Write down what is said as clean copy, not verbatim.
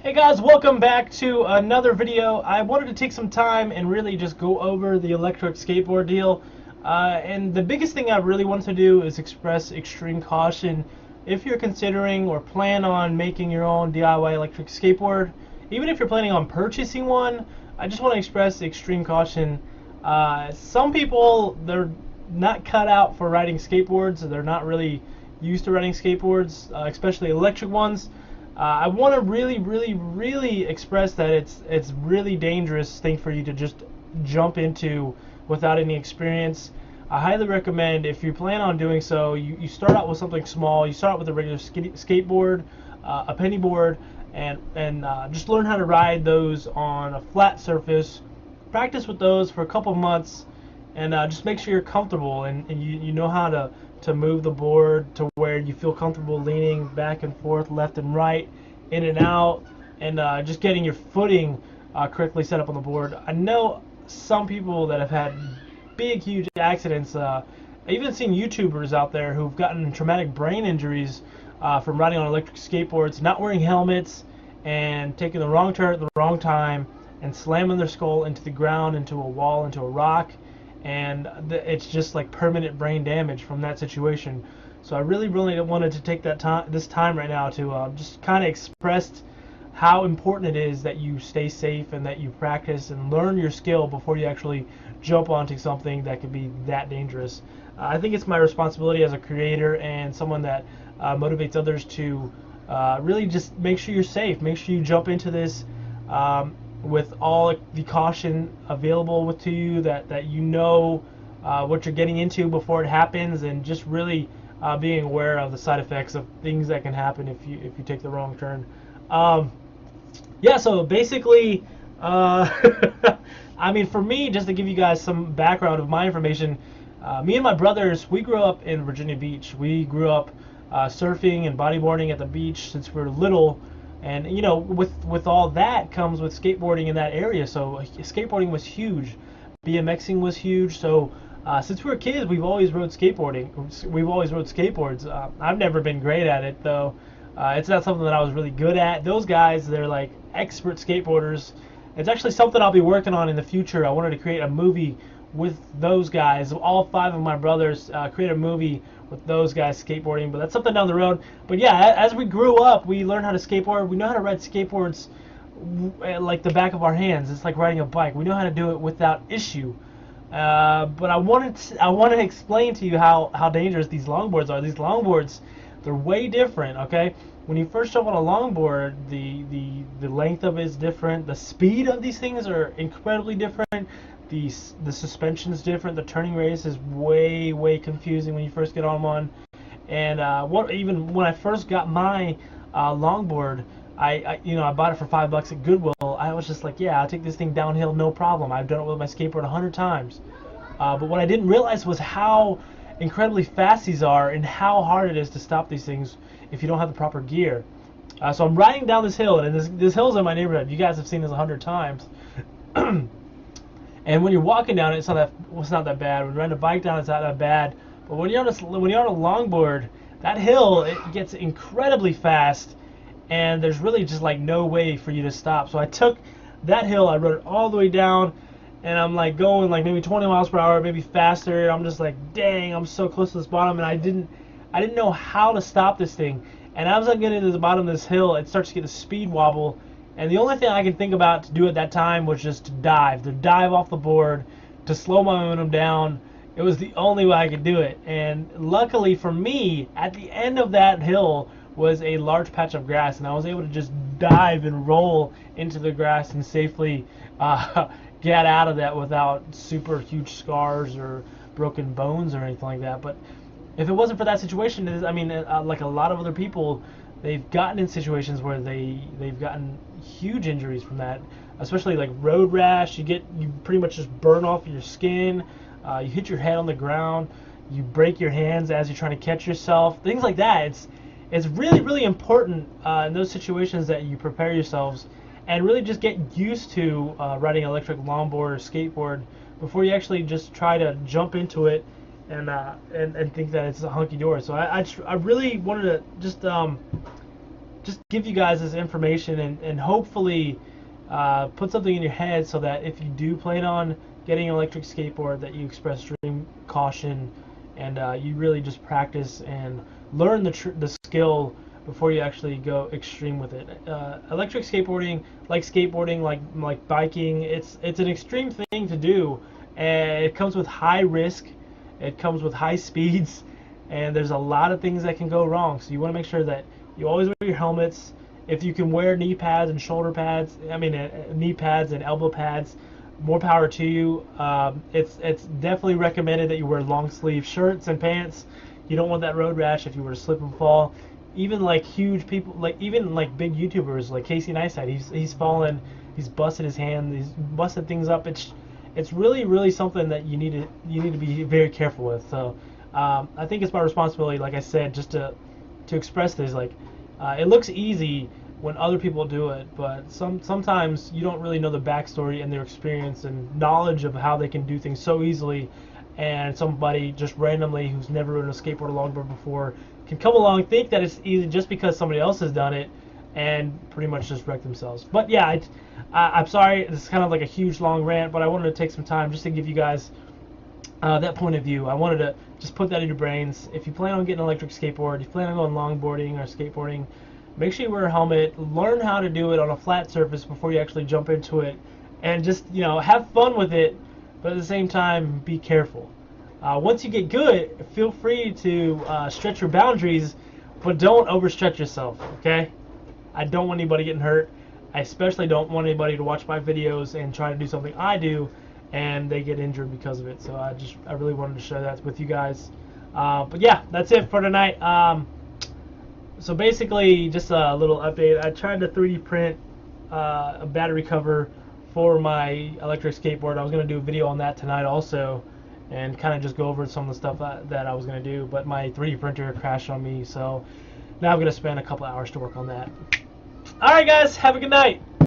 Hey guys, welcome back to another video. I wanted to take some time and really just go over the electric skateboard deal. And the biggest thing I really want to do is express extreme caution if you're considering or plan on making your own DIY electric skateboard. Even if you're planning on purchasing one, I just want to express extreme caution. Some people, they're not cut out for riding skateboards. They're not really used to riding skateboards, especially electric ones. I want to really express that it's really dangerous thing for you to just jump into without any experience. I highly recommend, if you plan on doing so, you start out with something small. You start out with a regular skateboard, a penny board, and just learn how to ride those on a flat surface. Practice with those for a couple months, and just make sure you're comfortable and you know how to move the board to where you feel comfortable leaning back and forth, left and right, in and out, and just getting your footing correctly set up on the board. I know some people that have had big, huge accidents. I've even seen YouTubers out there who've gotten traumatic brain injuries from riding on electric skateboards, not wearing helmets, and taking the wrong turn at the wrong time, and slamming their skull into the ground, into a wall, into a rock. And it's just like permanent brain damage from that situation. So I really wanted to take this time right now to just kind of express how important it is that you stay safe and that you practice and learn your skill before you actually jump onto something that could be that dangerous. I think it's my responsibility as a creator and someone that motivates others to really just make sure you're safe. Make sure you jump into this with all the caution available to you, that you know what you're getting into before it happens, and just really being aware of the side effects of things that can happen if you take the wrong turn. Yeah, so basically, I mean, for me, just to give you guys some background of my information, me and my brothers, we grew up in Virginia Beach. We grew up surfing and bodyboarding at the beach since we were little. And you know, with all that comes with skateboarding in that area. So skateboarding was huge, BMXing was huge. So since we were kids, we've always rode skateboarding. We've always rode skateboards. I've never been great at it though. It's not something that I was really good at. Those guys, they're like expert skateboarders. It's actually something I'll be working on in the future. I wanted to create a movie with those guys, all 5 of my brothers, create a movie with those guys skateboarding, but that's something down the road. But yeah, as we grew up, we learned how to skateboard. We know how to ride skateboards like the back of our hands. It's like riding a bike. We know how to do it without issue. But I want to explain to you how dangerous these longboards are. These longboards, they're way different. Okay, when you first jump on a longboard, the length of it is different. The speed of these things are incredibly different. The suspension's different. The turning radius is way confusing when you first get on one. And even when I first got my longboard, I bought it for $5 at Goodwill. I was just like, yeah, I'll take this thing downhill, no problem. I've done it with my skateboard 100 times. But what I didn't realize was how incredibly fast these are and how hard it is to stop these things if you don't have the proper gear. So I'm riding down this hill, and this hill's in my neighborhood. You guys have seen this 100 times. And when you're walking down it, it's not that bad. When you're riding a bike down, it's not that bad. But when you're on a longboard, that hill, it gets incredibly fast, and there's really just like no way for you to stop. So I took that hill, I rode it all the way down, and I'm like going like maybe 20 miles per hour, maybe faster. I'm just like, dang, I'm so close to this bottom, and I didn't know how to stop this thing. And as I'm getting to the bottom of this hill, it starts to get the speed wobble. And the only thing I could think about to do at that time was just to dive off the board, to slow my momentum down. It was the only way I could do it. And luckily for me, at the end of that hill was a large patch of grass, and I was able to just dive and roll into the grass and safely get out of that without super huge scars or broken bones or anything like that. But if it wasn't for that situation, I mean, like a lot of other people, they've gotten in situations where they've gotten huge injuries from that, especially like road rash. You pretty much just burn off your skin. You hit your head on the ground. You break your hands as you're trying to catch yourself. Things like that. It's really important in those situations that you prepare yourselves and really just get used to riding electric longboard or skateboard before you actually just try to jump into it and think that it's a hunky dory. So I really wanted to just just give you guys this information and hopefully put something in your head so that if you do plan on getting an electric skateboard, that you express extreme caution and you really just practice and learn the skill before you actually go extreme with it. Electric skateboarding, like biking, it's an extreme thing to do, and it comes with high risk, it comes with high speeds, and there's a lot of things that can go wrong. So you want to make sure that you always wear your helmets. If you can wear knee pads and shoulder pads, knee pads and elbow pads, more power to you. It's definitely recommended that you wear long sleeve shirts and pants. You don't want that road rash if you were to slip and fall. Even like huge people, even big YouTubers like Casey Neistat, he's fallen, he's busted his hand, he's busted things up. It's really something that you need to be very careful with. So I think it's my responsibility, like I said, just to express this. It looks easy when other people do it, but sometimes you don't really know the backstory and their experience and knowledge of how they can do things so easily, and somebody just randomly who's never ridden a skateboard or longboard before can come along, think that it's easy just because somebody else has done it, and pretty much just wreck themselves. But yeah, I'm sorry, this is kind of like a huge long rant, but I wanted to take some time just to give you guys that point of view. I wanted to just put that in your brains. If you plan on getting an electric skateboard, if you plan on going longboarding or skateboarding, make sure you wear a helmet, learn how to do it on a flat surface before you actually jump into it, and just, have fun with it, but at the same time, be careful. Once you get good, feel free to stretch your boundaries, but don't overstretch yourself, okay? I don't want anybody getting hurt. I especially don't want anybody to watch my videos and try to do something I do and they get injured because of it. So I really wanted to share that with you guys. But yeah, that's it for tonight. So basically, just a little update. I tried to 3D print a battery cover for my electric skateboard. I was going to do a video on that tonight also, and kind of just go over some of the stuff that I was going to do, but my 3D printer crashed on me, so now I'm going to spend a couple hours to work on that. Alright guys, have a good night.